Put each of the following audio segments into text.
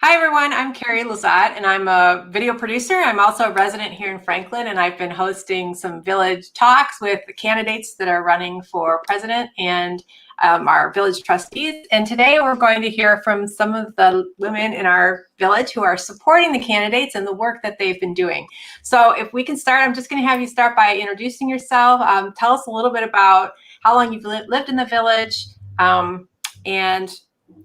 Hi, everyone. I'm Carrie Lazat, and I'm a video producer. I'm also a resident here in Franklin, and I've been hosting some village talks with the candidates that are running for president and our village trustees. And today we're going to hear from some of the women in our village who are supporting the candidates and the work that they've been doing. So if we can start, I'm just going to have you start by introducing yourself. Tell us a little bit about how long you've lived in the village, and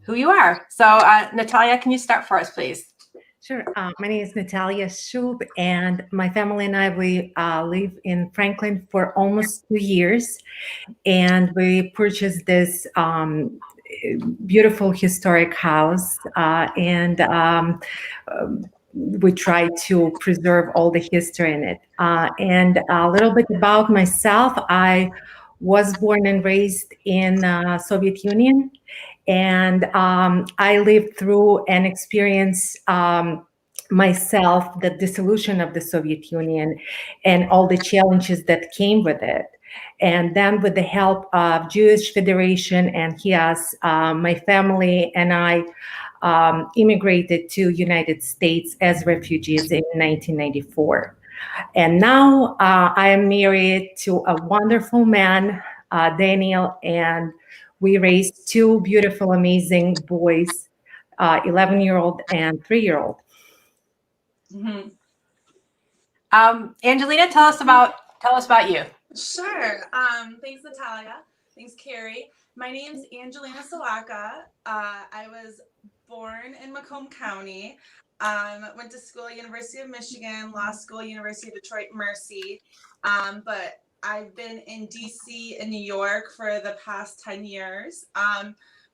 who you are. So Natalia, can you start for us, please? Sure. My name is Natalia Shub, and my family and I, we live in Franklin for almost 2 years, and we purchased this beautiful historic house, and we try to preserve all the history in it. And a little bit about myself, I was born and raised in Soviet Union, and I lived through and experienced myself the dissolution of the Soviet Union and all the challenges that came with it. And then with the help of Jewish Federation and HIAS, my family and I immigrated to United States as refugees in 1994. And now I am married to a wonderful man, Daniel, and we raised two beautiful, amazing boys, 11-year-old and 3-year-old. Mm-hmm. Angelina, tell us about you. Sure. Thanks, Natalia. Thanks, Carrie. My name's Angelina Sulaka. I was born in Macomb County. Went to school, University of Michigan, law school, University of Detroit Mercy. But I've been in DC and New York for the past 10 years.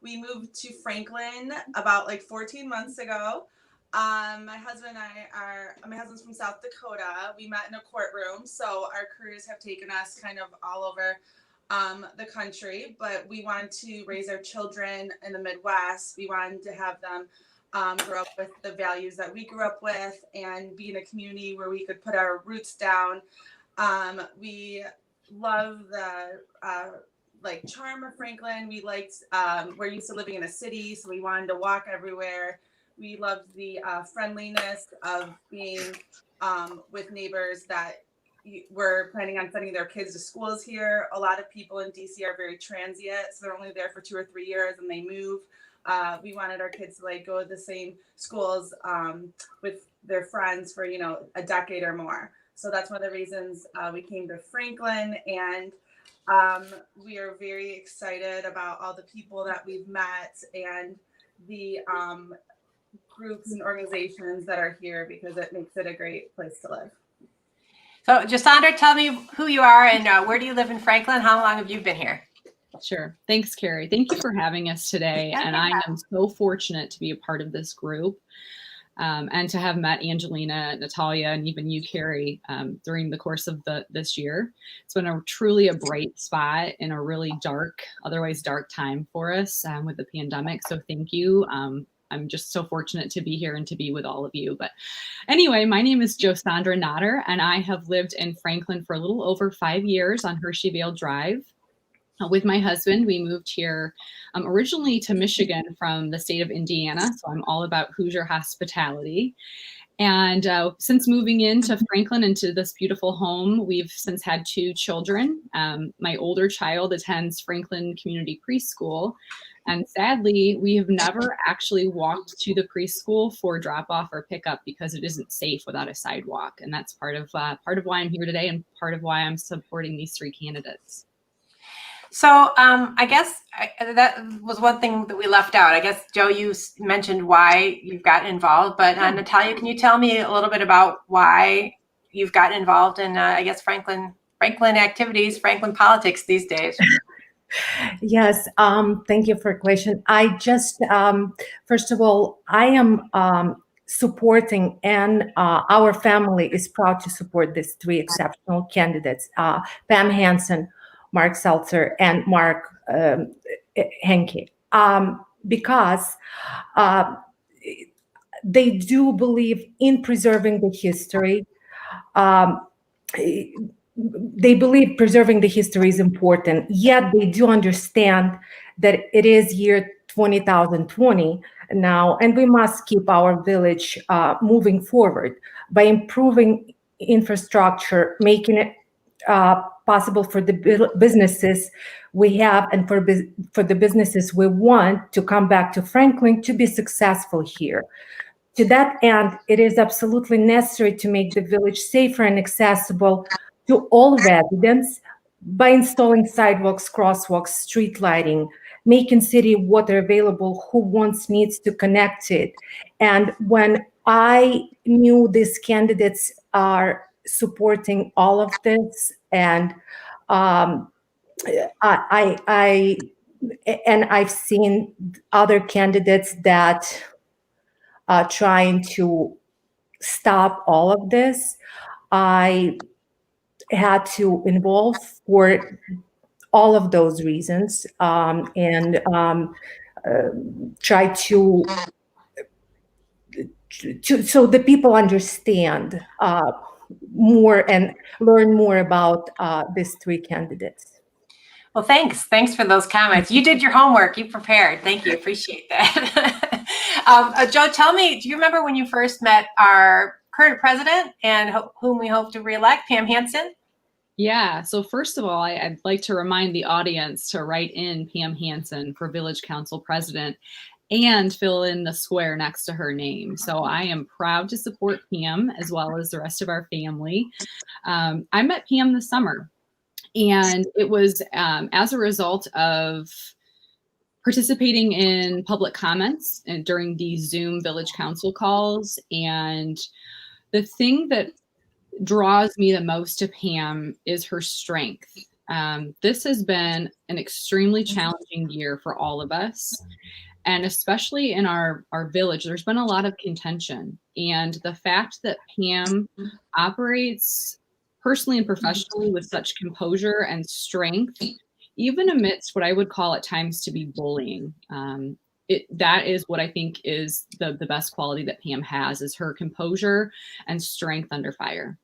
We moved to Franklin about 14 months ago. My husband's from South Dakota. We met in a courtroom, so our careers have taken us kind of all over the country, but we wanted to raise our children in the Midwest. We wanted to have them grow up with the values that we grew up with and be in a community where we could put our roots down. We love the charm of Franklin. We liked, we're used to living in a city, so we wanted to walk everywhere. We loved the friendliness of being with neighbors that were planning on sending their kids to schools here. A lot of people in DC are very transient, so they're only there for 2 or 3 years and they move. We wanted our kids to go to the same schools with their friends for a decade or more. So that's one of the reasons we came to Franklin, and we are very excited about all the people that we've met and the groups and organizations that are here, because it makes it a great place to live. So Jasandra, tell me who you are and where do you live in Franklin? How long have you been here? Sure. Thanks, Carrie. Thank you for having us today. And I am so fortunate to be a part of this group and to have met Angelina, Natalia, and even you, Carrie, during the course of this year. It's been truly a bright spot in a really otherwise dark time for us with the pandemic. So thank you. I'm just so fortunate to be here and to be with all of you. But anyway, my name is Josandra Notter, and I have lived in Franklin for a little over 5 years on Hersheyvale Drive. With my husband, we moved here originally to Michigan from the state of Indiana. So I'm all about Hoosier hospitality. And since moving into Franklin, into this beautiful home, we've since had 2 children. My older child attends Franklin Community Preschool. And sadly, we have never actually walked to the preschool for drop off or pickup because it isn't safe without a sidewalk. And that's part of why I'm here today and part of why I'm supporting these 3 candidates. So I guess that was one thing that we left out. I guess, Joe, you mentioned why you've gotten involved, but Natalia, can you tell me a little bit about why you've gotten involved in, I guess, Franklin activities, Franklin politics these days? Yes, thank you for the question. I just, first of all, I am supporting, and our family is proud to support these 3 exceptional candidates, Pam Hansen, Mark Seltzer, and Mark Hanke, because they do believe in preserving the history. They believe preserving the history is important, yet they do understand that it is year 2020 now, and we must keep our village moving forward by improving infrastructure, making it possible for the businesses we have and for the businesses we want to come back to Franklin to be successful here. To that end, it is absolutely necessary to make the village safer and accessible to all residents by installing sidewalks, crosswalks, street lighting, making city water available who wants needs to connect it. And when I knew these candidates are supporting all of this, and I've seen other candidates that are trying to stop all of this, I had to involve for all of those reasons, and try to so the people understand more and learn more about these three candidates. Well, thanks. Thanks for those comments. You did your homework. You prepared. Thank you. Appreciate that. Joe, tell me, do you remember when you first met our current president and whom we hope to reelect, Pam Hansen? Yeah. So first of all, I'd like to remind the audience to write in Pam Hansen for Village Council President and fill in the square next to her name. So I am proud to support Pam as well as the rest of our family. I met Pam this summer, and it was as a result of participating in public comments and during these Zoom Village Council calls. And the thing that draws me the most to Pam is her strength. This has been an extremely challenging year for all of us. And especially in our village, there's been a lot of contention. And the fact that Pam operates personally and professionally with such composure and strength, even amidst what I would call at times to be bullying, that is what I think is the best quality that Pam has, is her composure and strength under fire.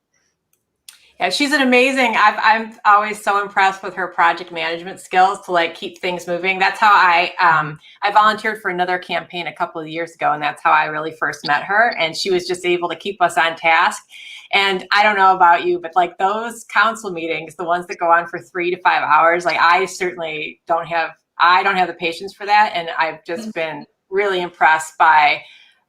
Yeah, she's an amazing, I'm always so impressed with her project management skills to like keep things moving. That's how I volunteered for another campaign a couple of years ago, and that's how I really first met her. And she was just able to keep us on task. And I don't know about you, but like those council meetings, the ones that go on for 3 to 5 hours, like I certainly don't have the patience for that. And I've just been really impressed by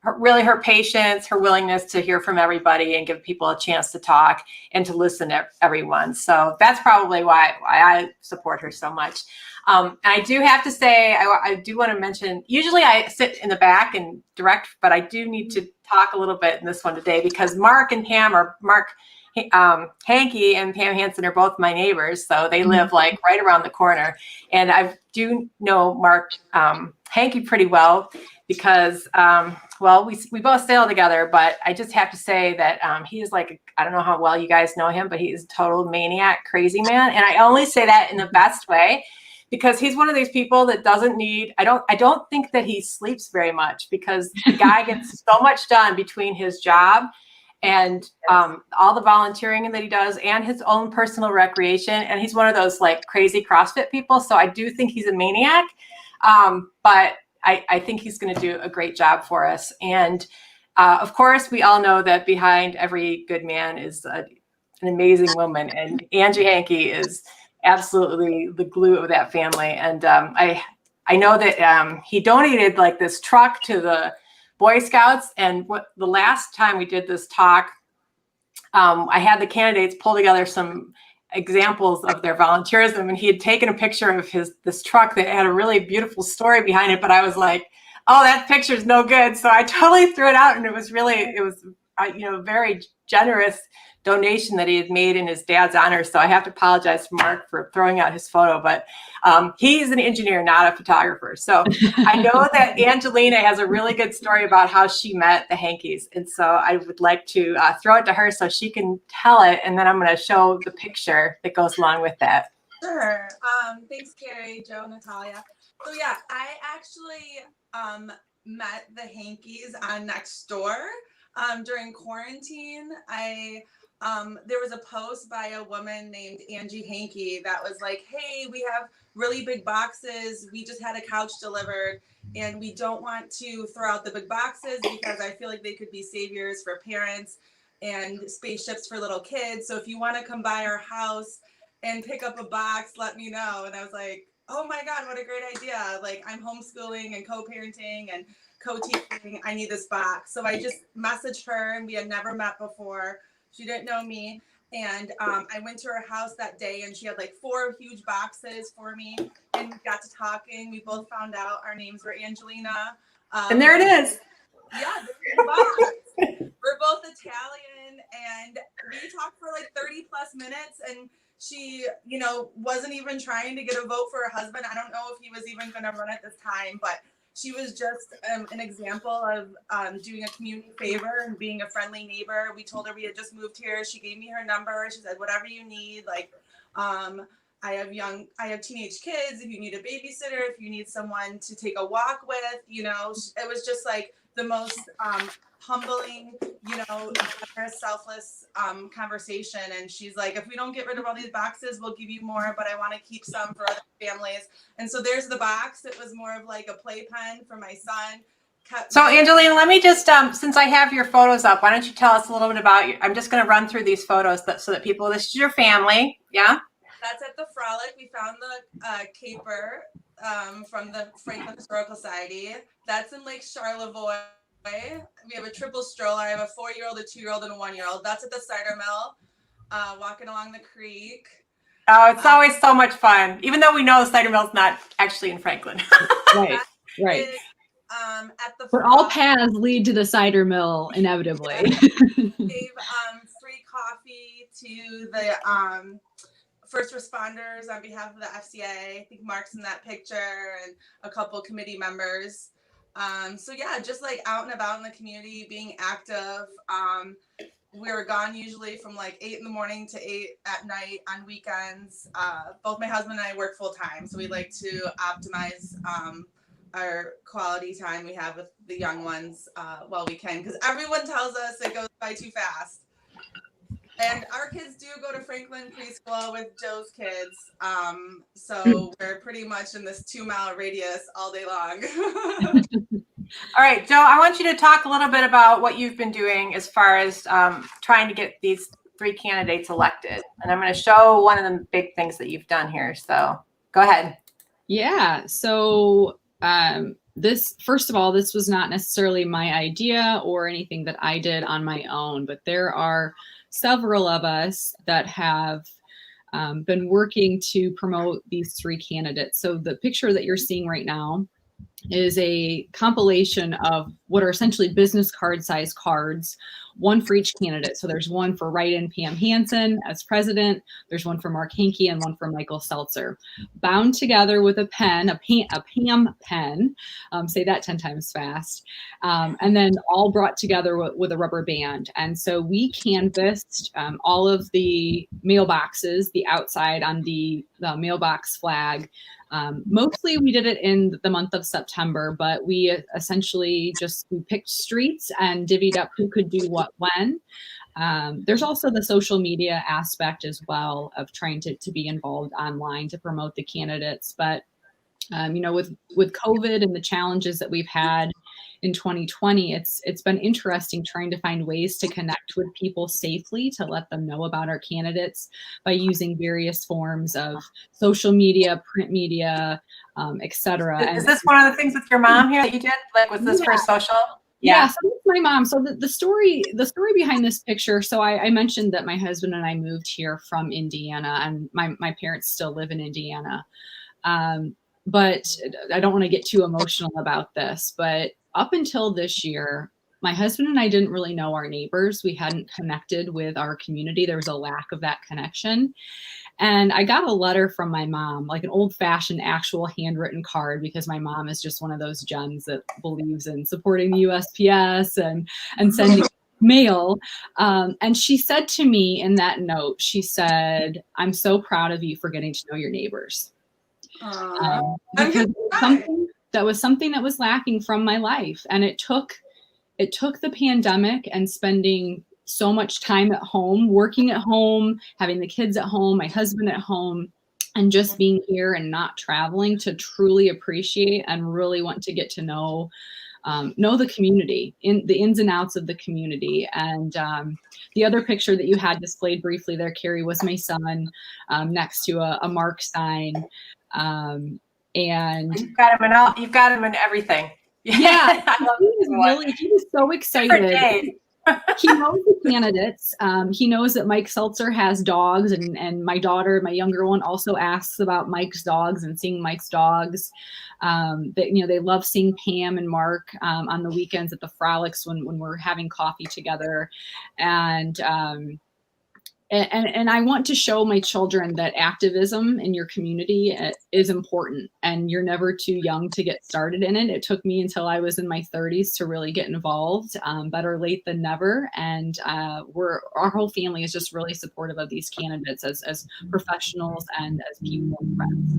her patience, her willingness to hear from everybody and give people a chance to talk and to listen to everyone. So that's probably why I support her so much. And I do have to say, I do want to mention, usually I sit in the back and direct, but I do need to talk a little bit in this one today because Hanke and Pam Hansen are both my neighbors. So they live like right around the corner. And I do know Mark Hanke pretty well because, we both sail together, but I just have to say that he is like, I don't know how well you guys know him, but he is a total maniac, crazy man. And I only say that in the best way because he's one of these people that doesn't need, I don't think that he sleeps very much because the guy gets so much done between his job and all the volunteering that he does and his own personal recreation. And he's one of those like crazy CrossFit people. So I do think he's a maniac, but I think he's going to do a great job for us. And of course, we all know that behind every good man is an amazing woman. And Angie Hanke is absolutely the glue of that family. And I know that he donated like this truck to the Boy Scouts. And the last time we did this talk, I had the candidates pull together some examples of their volunteerism, and he had taken a picture of this truck that had a really beautiful story behind it, but I was like, oh, that picture's no good. So I totally threw it out, and it was very generous donation that he had made in his dad's honor. So I have to apologize to Mark for throwing out his photo, but he's an engineer, not a photographer. So I know that Angelina has a really good story about how she met the Hankes. And so I would like to throw it to her so she can tell it. And then I'm going to show the picture that goes along with that. Sure. Thanks, Carrie, Joe, Natalia. So yeah, I actually met the Hankes on Nextdoor during quarantine. I there was a post by a woman named Angie Hanke that was like, hey, we have really big boxes. We just had a couch delivered and we don't want to throw out the big boxes because I feel like they could be saviors for parents and spaceships for little kids. So if you want to come by our house and pick up a box, let me know. And I was like, oh my God, what a great idea. Like, I'm homeschooling and co-parenting and co-teaching. I need this box. So I just messaged her, and we had never met before. She didn't know me. And I went to her house that day, and she had like 4 huge boxes for me. And we got to talking. We both found out our names were Angelina. And there it is. Yeah, there's the box. We're both Italian, and we talked for like 30 plus minutes. And she, you know, wasn't even trying to get a vote for her husband. I don't know if he was even going to run at this time, but she was just an example of doing a community favor and being a friendly neighbor. We told her we had just moved here. She gave me her number. She said, whatever you need, like, I have teenage kids. If you need a babysitter, if you need someone to take a walk with, you know, it was just like the most humbling, you know, selfless conversation. And she's like, if we don't get rid of all these boxes, we'll give you more, but I want to keep some for other families. And so there's the box. It was more of like a playpen for my son. So Angelina, let me just, since I have your photos up, why don't you tell us a little bit about you? I'm just going to run through these photos so that people, this is your family. Yeah. That's at the Frolic. We found the caper from the Franklin Historical Society. That's in Lake Charlevoix. We have a triple stroller. I have a 4-year-old, a 2-year-old, and a 1-year-old. That's at the cider mill, walking along the creek. Oh, it's always so much fun, even though we know the cider mill's not actually in Franklin. Right. At the But all paths lead to the cider mill inevitably. Gave free coffee to the first responders on behalf of the FCA. I think Mark's in that picture, and a couple committee members. So yeah, just like out and about in the community, being active. We were gone usually from like 8 in the morning to 8 at night on weekends. Both my husband and I work full time, so we like to optimize our quality time we have with the young ones while we can, because everyone tells us it goes by too fast. And our kids do go to Franklin Preschool with Joe's kids. So we're pretty much in this 2-mile radius all day long. All right, Joe, I want you to talk a little bit about what you've been doing as far as trying to get these 3 candidates elected. And I'm going to show one of the big things that you've done here. So go ahead. Yeah. So this, first of all, this was not necessarily my idea or anything that I did on my own, but there are several of us that have been working to promote these 3 candidates. So the picture that you're seeing right now is a compilation of what are essentially business card size cards, one for each candidate. So there's one for write-in Pam Hansen as president, there's one for Mark Hanke, and one for Michael Seltzer, bound together with a pen, a Pam pen, say that 10 times fast, and then all brought together with a rubber band. And so we canvassed all of the mailboxes, the outside on the mailbox flag. Mostly we did it in the month of September, but we essentially we picked streets and divvied up who could do what when. There's also the social media aspect as well of trying to be involved online to promote the candidates. But, you know, with COVID and the challenges that we've had in 2020, it's been interesting trying to find ways to connect with people safely, to let them know about our candidates by using various forms of social media, print media, etc. Is this one of the things with your mom here that you did? Like, was this for social? Yeah, so it's my mom. So the story behind this picture. So I mentioned that my husband and I moved here from Indiana, and my parents still live in Indiana. But I don't want to get too emotional about this, but up until this year, my husband and I didn't really know our neighbors. We hadn't connected with our community. There was a lack of that connection. And I got a letter from my mom, like an old-fashioned actual handwritten card, because my mom is just one of those gems that believes in supporting the USPS and sending mail. And she said to me in that note, she said, "I'm so proud of you for getting to know your neighbors." Because that was something that was lacking from my life. And it took the pandemic and spending so much time at home, working at home, having the kids at home, my husband at home, and just being here and not traveling to truly appreciate and really want to get to know the community, in the ins and outs of the community. And the other picture that you had displayed briefly there, Carrie, was my son next to a Mark sign. And you've got him in all, you've got him in everything. Yeah, I he was so excited. He knows the candidates. He knows that Mike Seltzer has dogs, and my daughter, my younger one, also asks about Mike's dogs and seeing Mike's dogs. That they love seeing Pam and Mark on the weekends at the frolics when we're having coffee together, and I want to show my children that activism in your community is important, and you're never too young to get started in it. It took me until I was in my 30s to really get involved. Better late than never. And our whole family is just really supportive of these candidates as professionals and as people and friends.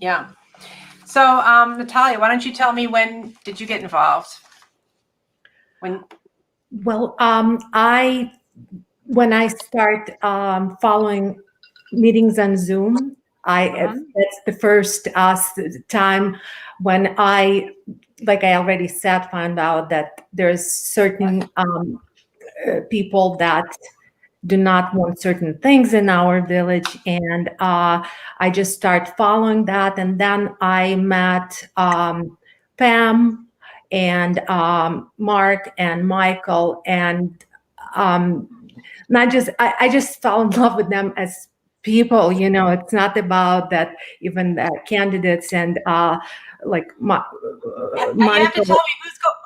Yeah. So Natalia, why don't you tell me, when did you get involved? Well, when I start following meetings on Zoom, that's the first time when I, like I already said, found out that there's certain people that do not want certain things in our village, and I just start following that, and then I met Pam and Mark and Michael, and I just fell in love with them as people. It's not about that, even the candidates, and like you have to tell me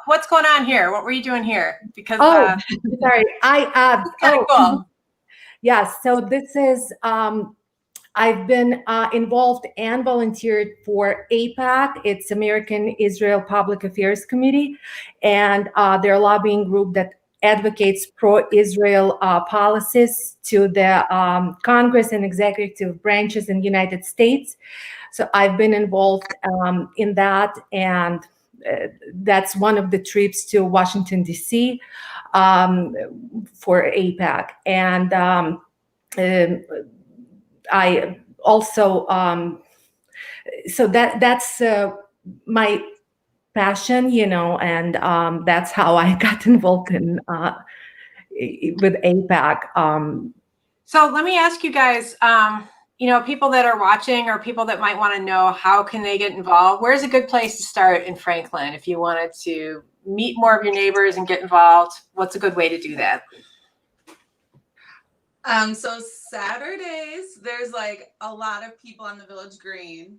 what's going on here. What were you doing here? Because sorry, cool. Yeah, so this is I've been involved and volunteered for APAC. It's American Israel Public Affairs Committee, and they're a lobbying group that advocates pro-Israel policies to the Congress and executive branches in the United States. So I've been involved in that, and that's one of the trips to Washington, D.C. For APAC. And I also, so that's my passion, and that's how I got involved in with APAC. So let me ask you guys, people that are watching or people that might want to know, how can they get involved? Where's a good place to start in Franklin if you wanted to meet more of your neighbors and get involved? What's a good way to do that? So Saturdays, there's like a lot of people on the village green,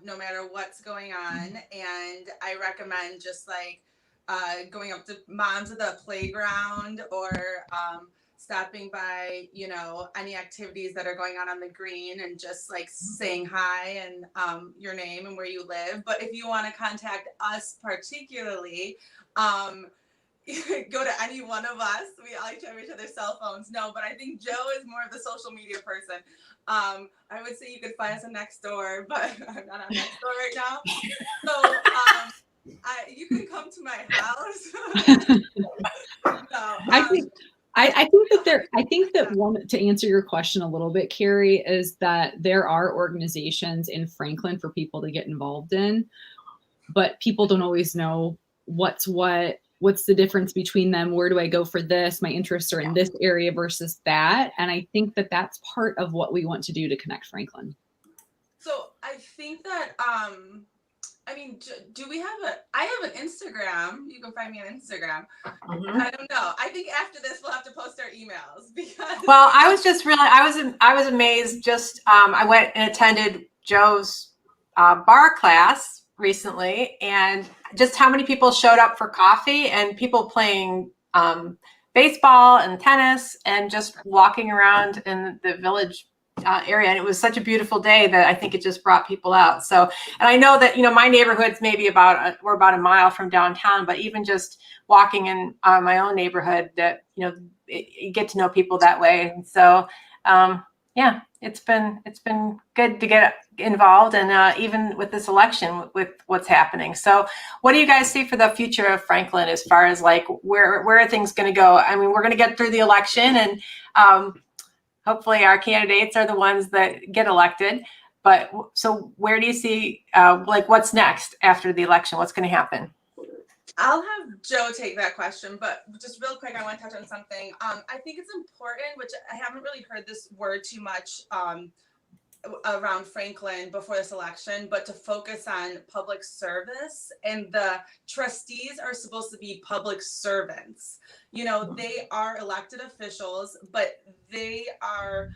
no matter what's going on. And I recommend just like going up to moms at the playground, or stopping by, any activities that are going on the green, and just like saying hi and your name and where you live. But if you want to contact us particularly, go to any one of us. We all each have each other's cell phones. No, but I think Joe is more of the social media person. I would say you could find us on Nextdoor, but I'm not on Nextdoor right now. So you can come to my house. No, I think that one, to answer your question a little bit, Carrie, is that there are organizations in Franklin for people to get involved in, but people don't always know what's the difference between them. Where do I go for this? My interests are in this area versus that. And I think that that's part of what we want to do to connect Franklin. So I think that, do we have I have an Instagram. You can find me on Instagram. Mm-hmm. I don't know. I think after this we'll have to post our emails, because. Well, I was amazed. Just, I went and attended Joe's bar class recently, and just how many people showed up for coffee, and people playing baseball and tennis, and just walking around in the village area. And it was such a beautiful day that I think it just brought people out. So, and I know that, my neighborhood's maybe we're about a mile from downtown, but even just walking in my own neighborhood, that, you get to know people that way. And so Yeah, it's been good to get involved, and even with this election, with what's happening. So, what do you guys see for the future of Franklin as far as like where are things going to go? I mean, we're going to get through the election, and hopefully, our candidates are the ones that get elected. But so, where do you see like what's next after the election? What's going to happen? I'll have Joe take that question, but just real quick, I want to touch on something. I think it's important, which I haven't really heard this word too much around Franklin before this election, but to focus on public service, and the trustees are supposed to be public servants. You know, they are elected officials, but they are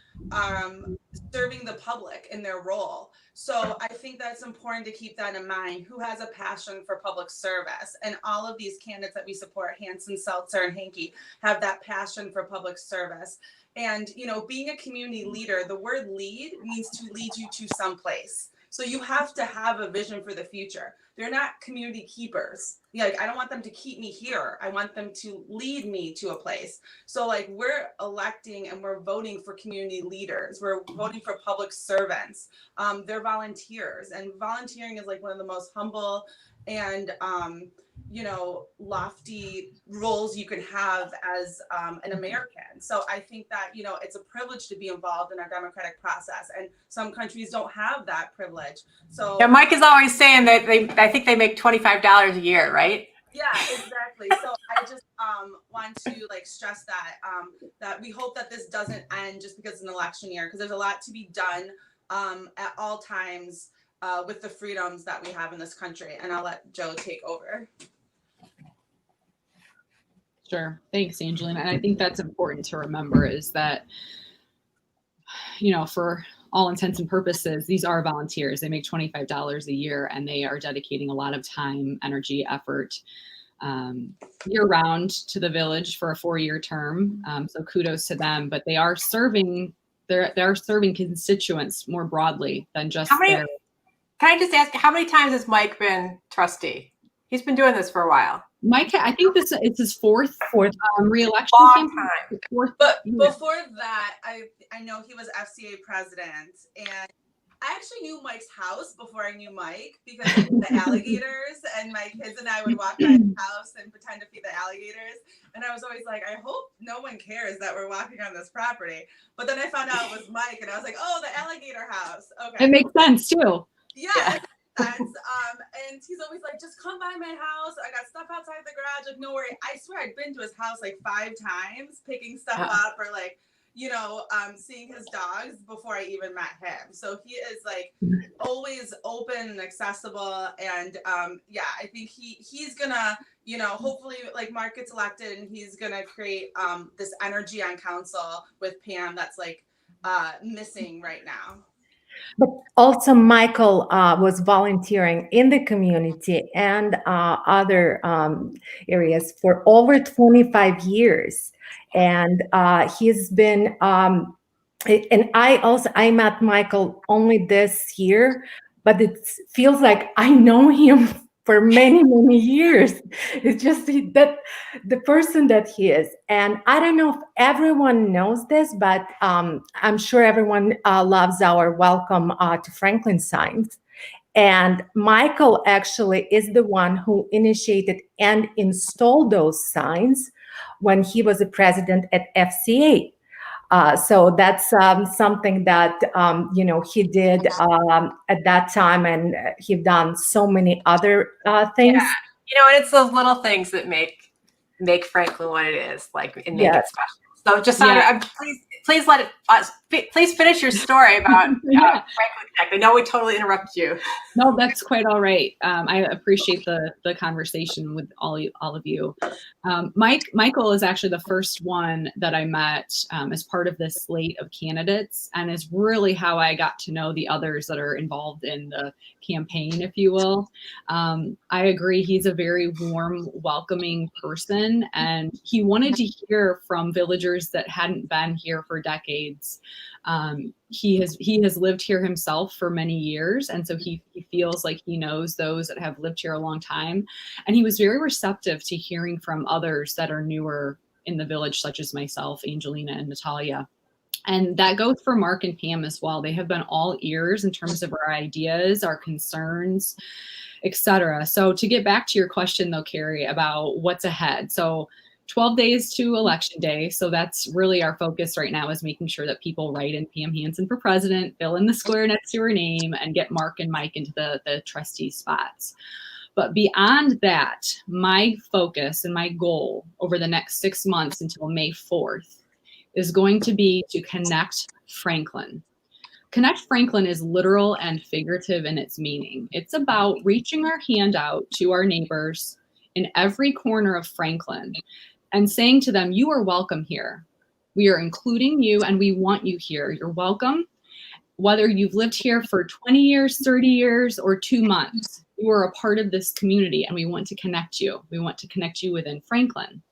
serving the public in their role. So I think that's important to keep that in mind. Who has a passion for public service? And all of these candidates that we support, Hansen, Seltzer, and Hanke, have that passion for public service. And, you know, being a community leader, the word lead means to lead you to someplace. So you have to have a vision for the future. They're not community keepers. Like, I don't want them to keep me here. I want them to lead me to a place. So like, we're electing and we're voting for community leaders. We're voting for public servants. They're volunteers, and volunteering is like one of the most humble and you know, lofty roles you can have as an American. So I think that, you know, it's a privilege to be involved in our democratic process, and some countries don't have that privilege. So yeah, Mike is always saying that I think they make $25 a year, right? yeah, exactly. So I just want to like stress that that we hope that this doesn't end just because it's an election year, because there's a lot to be done at all times with the freedoms that we have in this country. And I'll let Joe take over. Sure. Thanks, Angelina. And I think that's important to remember, is that, you know, for all intents and purposes, these are volunteers. They make $25 a year, and they are dedicating a lot of time, energy, effort year round to the village for a 4-year term. So kudos to them, but they are serving, they're serving constituents more broadly than just Can I just ask, how many times has Mike been trustee? He's been doing this for a while. Mike, I think it's his fourth re-election Long campaign. time. But before that, I know he was FCA president, and I actually knew Mike's house before I knew Mike, because of the alligators, and my kids and I would walk by his house and pretend to feed the alligators. And I was always like, I hope no one cares that we're walking on this property. But then I found out it was Mike, and I was like, oh, the alligator house. Okay. It makes sense too. Yeah. And he's always like, just come by my house. I got stuff outside the garage. Like, no worry. I swear I'd been to his house like 5 times, picking stuff up, or like, you know, seeing his dogs before I even met him. So he is like always open and accessible. And yeah, I think he's gonna, you know, hopefully like Mark gets elected, and he's gonna create this energy on council with Pam that's like missing right now. But also, Michael was volunteering in the community and other areas for over 25 years. And he's been, and I met Michael only this year, but it feels like I know him for many, many years. It's just that the person that he is. And I don't know if everyone knows this, but I'm sure everyone loves our welcome to Franklin signs. And Michael actually is the one who initiated and installed those signs when he was a president at FCA. So that's something that, you know, he did at that time, and he's done so many other things. Yeah. You know, and it's those little things that make Franklin what it is, like, and make it special. So, just please let it. Please finish your story about Franklin Connect. I know we totally interrupted you. No, that's quite all right. I appreciate the conversation with all of you. Michael is actually the first one that I met as part of this slate of candidates, and is really how I got to know the others that are involved in the campaign, if you will. I agree. He's a very warm, welcoming person, and he wanted to hear from villagers that hadn't been here for decades. He has lived here himself for many years, and so he feels like he knows those that have lived here a long time. And he was very receptive to hearing from others that are newer in the village, such as myself, Angelina, and Natalia. And that goes for Mark and Pam as well. They have been all ears in terms of our ideas, our concerns, etc. So to get back to your question though, Carrie, about what's ahead. So 12 days to election day. So that's really our focus right now, is making sure that people write in Pam Hansen for president, fill in the square next to her name, and get Mark and Mike into the trustee spots. But beyond that, my focus and my goal over the next 6 months until May 4th is going to be to connect Franklin. Connect Franklin is literal and figurative in its meaning. It's about reaching our hand out to our neighbors in every corner of Franklin and saying to them, you are welcome here. We are including you and we want you here. You're welcome. Whether you've lived here for 20 years, 30 years, or 2 months, you are a part of this community and we want to connect you. We want to connect you within Franklin.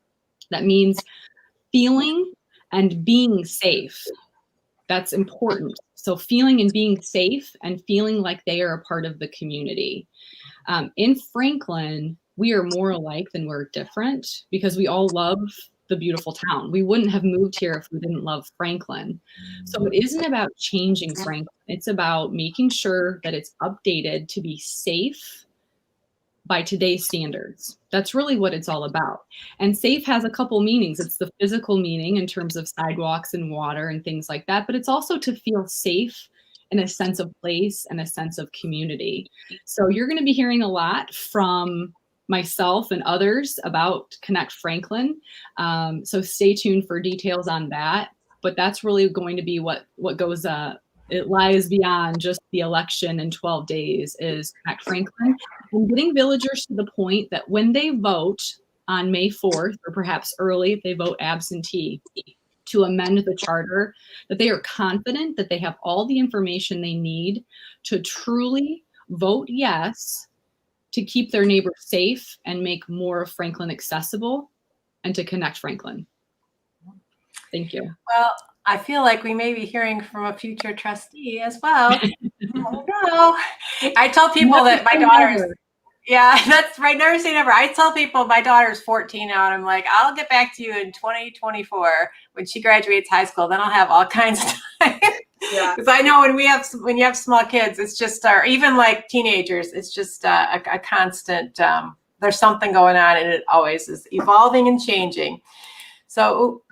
That means feeling and being safe. That's important. So feeling and being safe and feeling like they are a part of the community. In Franklin, we are more alike than we're different because we all love the beautiful town. We wouldn't have moved here if we didn't love Franklin. So it isn't about changing Franklin. It's about making sure that it's updated to be safe by today's standards. That's really what it's all about. And safe has a couple meanings. It's the physical meaning in terms of sidewalks and water and things like that, but it's also to feel safe in a sense of place and a sense of community. So you're going to be hearing a lot from myself and others about Connect Franklin. So stay tuned for details on that. But that's really going to be what goes it lies beyond just the election in 12 days is Connect Franklin and getting villagers to the point that when they vote on May 4th, or perhaps early if they vote absentee, to amend the charter, that they are confident that they have all the information they need to truly vote yes to keep their neighbors safe and make more of Franklin accessible and to connect Franklin. Thank you. Well, I feel like we may be hearing from a future trustee as well. I don't know. I tell people that my daughter's, yeah, that's right. Never say never. I tell people my daughter's 14 now, and I'm like, I'll get back to you in 2024 when she graduates high school. Then I'll have all kinds of time. Yeah. Because I know when you have small kids, it's just, or even like teenagers, it's just a constant. There's something going on, and it always is evolving and changing. So.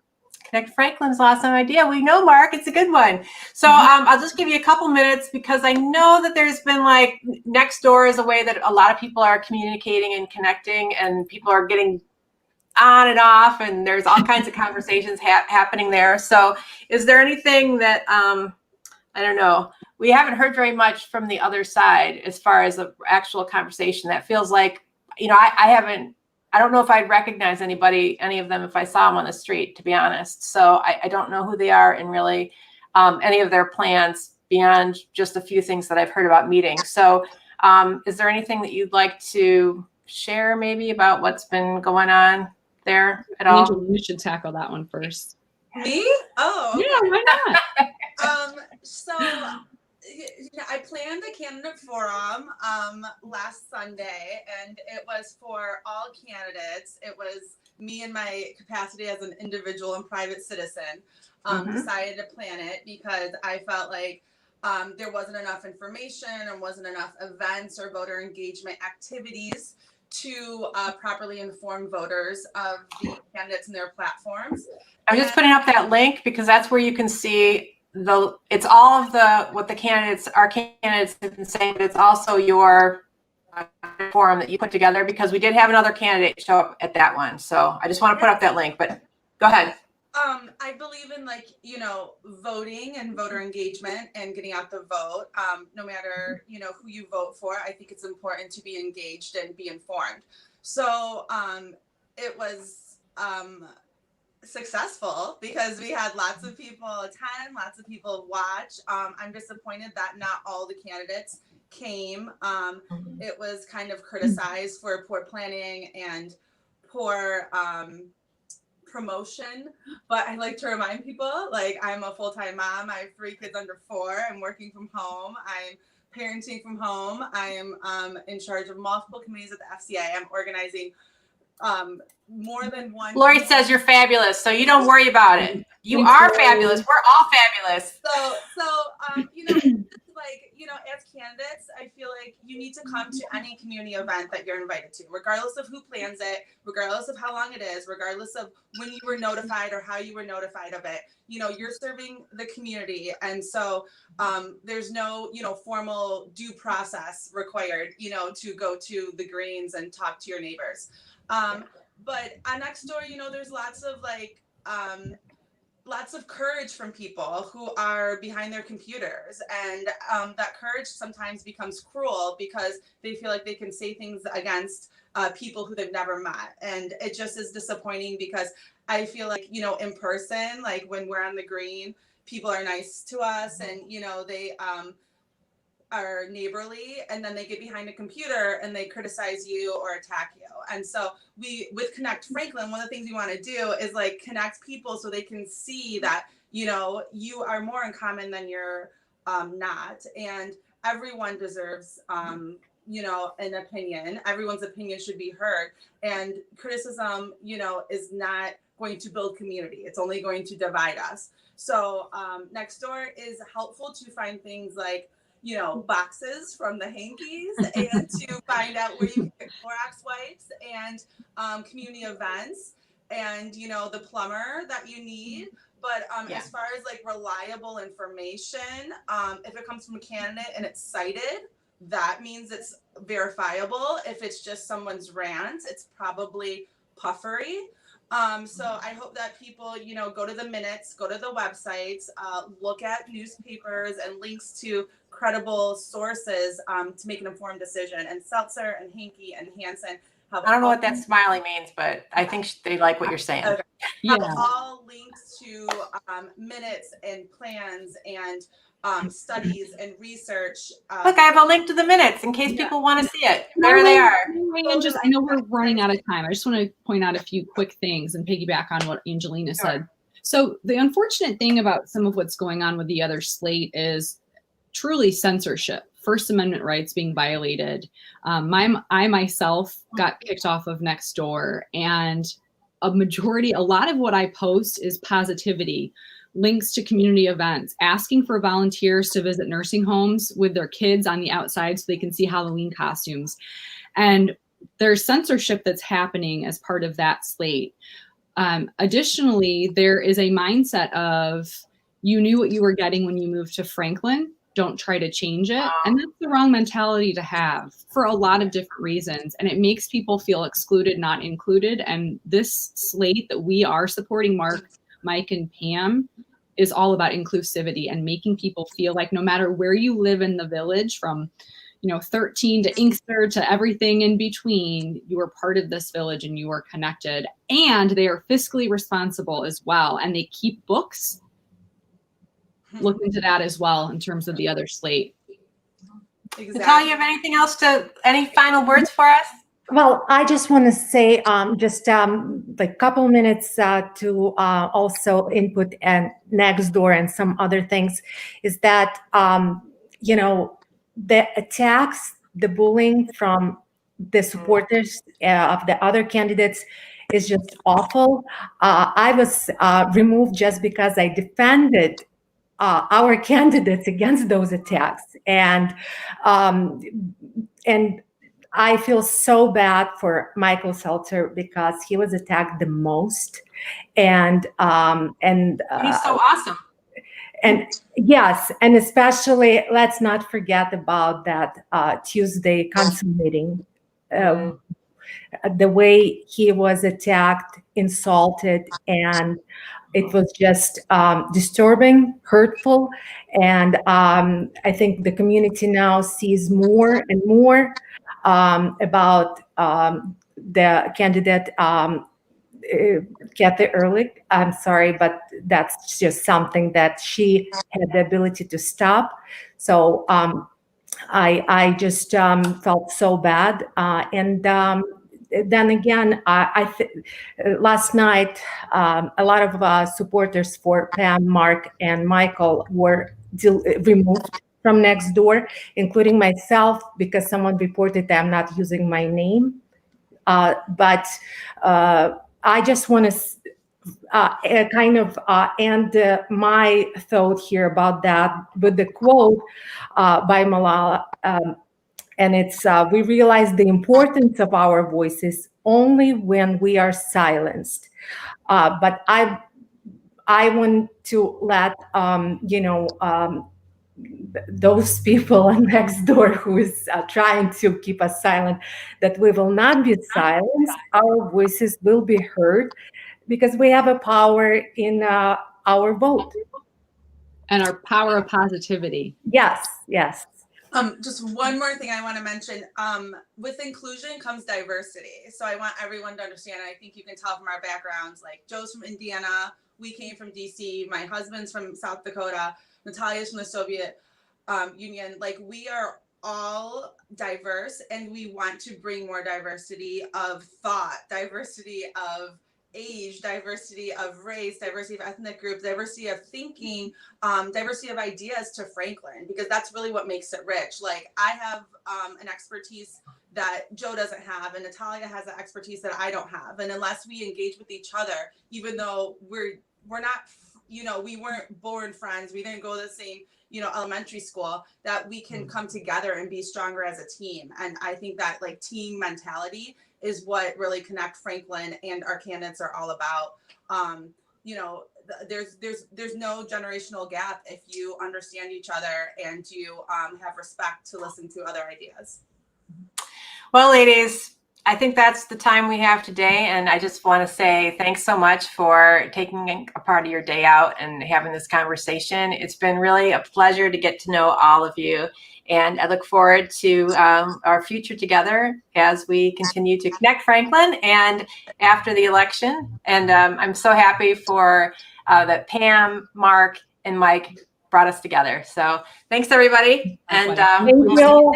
Connect Franklin's awesome idea. We know, Mark, it's a good one. So I'll just give you a couple minutes because I know that there's been like next door is a way that a lot of people are communicating and connecting, and people are getting on and off, and there's all kinds of conversations happening there. So is there anything that, I don't know, we haven't heard very much from the other side as far as the actual conversation that feels like, you know, I don't know if I'd recognize any of them if I saw them on the street, to be honest. So I don't know who they are and really any of their plans beyond just a few things that I've heard about meetings. So is there anything that you'd like to share maybe about what's been going on there at all? Angela, you should tackle that one first. Me? Oh, okay. Yeah, why not? So I planned a candidate forum last Sunday, and it was for all candidates. It was me in my capacity as an individual and private citizen decided to plan it because I felt like there wasn't enough information and wasn't enough events or voter engagement activities to properly inform voters of the candidates and their platforms. I'm just putting up that link because that's where you can see it's all of what our candidates have been saying, but it's also your forum that you put together because we did have another candidate show up at that one. So I just want to put up that link, but go ahead. I believe in voting and voter engagement and getting out the vote. No matter, who you vote for, I think it's important to be engaged and be informed. So it was successful because we had lots of people attend, lots of people watch. I'm disappointed that not all the candidates came. It was kind of criticized for poor planning and poor promotion, but I like to remind people, I'm a full-time mom. I have 3 kids under 4. I'm working from home. I'm parenting from home. I'm in charge of multiple committees at the FCA. I'm organizing more than one. Lori says you're fabulous, so you don't worry about it. You are fabulous. We're all fabulous. So like, as candidates, I feel like you need to come to any community event that you're invited to, regardless of who plans it, regardless of how long it is, regardless of when you were notified or how you were notified of it. You're serving the community. And so there's no, formal due process required, to go to the greens and talk to your neighbors. But on Nextdoor, there's lots of lots of courage from people who are behind their computers, and that courage sometimes becomes cruel because they feel like they can say things against people who they've never met, and it just is disappointing because I feel like in person, like when we're on the green, people are nice to us, and they are neighborly, and then they get behind a computer and they criticize you or attack you. And so with Connect Franklin, one of the things we want to do is like connect people so they can see that, you are more in common than you're not. And everyone deserves, an opinion. Everyone's opinion should be heard. And criticism, is not going to build community. It's only going to divide us. So Nextdoor is helpful to find things like, boxes from the Hankes, and to find out where you can get Clorox wipes, and community events, and the plumber that you need. But as far as like reliable information, if it comes from a candidate and it's cited, that means it's verifiable. If it's just someone's rant, it's probably puffery. So I hope that people, go to the minutes, go to the websites, look at newspapers and links to credible sources to make an informed decision. And Seltzer and Hanke and Hansen have I don't know what that smiley means, but I think they like what you're saying. Okay. Have all linked to minutes and plans and studies and research. Look, I have a link to the minutes in case people want to see it. There they are. I know we're running out of time. I just want to point out a few quick things and piggyback on what Angelina said. So the unfortunate thing about some of what's going on with the other slate is truly censorship, First Amendment rights being violated. I myself got kicked off of Nextdoor, and a lot of what I post is positivity, links to community events, asking for volunteers to visit nursing homes with their kids on the outside so they can see Halloween costumes. And there's censorship that's happening as part of that slate. Additionally, there is a mindset of you knew what you were getting when you moved to Franklin. Don't try to change it. And that's the wrong mentality to have for a lot of different reasons. And it makes people feel excluded, not included. And this slate that we are supporting, Mark, Mike, and Pam, is all about inclusivity and making people feel like no matter where you live in the village, from 13 to Inkster to everything in between, you are part of this village and you are connected. And they are fiscally responsible as well. And they keep books. Look into that as well in terms of the other slate. Exactly. Natalia, you have any final words for us? Well, I just want to say like couple minutes to also input and Nextdoor and some other things is that, the attacks, the bullying from the supporters of the other candidates is just awful. I was removed just because I defended our candidates against those attacks, and I feel so bad for Michael Seltzer because he was attacked the most, and He's so awesome. And yes, and especially let's not forget about that Tuesday council meeting. The way he was attacked, insulted, and it was just disturbing, hurtful. And I think the community now sees more and more about the candidate, Kathy Ehrlich. I'm sorry, but that's just something that she had the ability to stop. So I just felt so bad. And then again, last night, a lot of supporters for Pam, Mark, and Michael were removed from Nextdoor, including myself, because someone reported that I'm not using my name But I just want to kind of end my thought here about that with the quote by Malala. And it's, we realize the importance of our voices only when we are silenced. But I want to let, those people next door who is trying to keep us silent, that we will not be silenced. Our voices will be heard because we have a power in our vote. And our power of positivity. Yes, yes. Just one more thing I want to mention. With inclusion comes diversity. So I want everyone to understand, and I think you can tell from our backgrounds, like Joe's from Indiana, we came from DC, my husband's from South Dakota, Natalia's from the Soviet Union. Like, we are all diverse, and we want to bring more diversity of thought, diversity of age, diversity of race, diversity of ethnic groups, diversity of thinking, diversity of ideas to Franklin, because that's really what makes it rich. Like, I have an expertise that Joe doesn't have, and Natalia has an expertise that I don't have. And unless we engage with each other, even though we're not, we weren't born friends, we didn't go to the same, elementary school, that we can come together and be stronger as a team. And I think that, like, team mentality is what really Connect Franklin and our candidates are all about. There's no generational gap if you understand each other and you have respect to listen to other ideas. Well, ladies, I think that's the time we have today. And I just want to say thanks so much for taking a part of your day out and having this conversation. It's been really a pleasure to get to know all of you. And I look forward to our future together as we continue to connect Franklin and after the election. And I'm so happy for that Pam, Mark, and Mike brought us together. So thanks, everybody. And Thank you.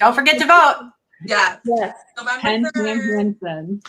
don't forget to vote. Yeah. Yes. November Hanke 3rd. and Hansen.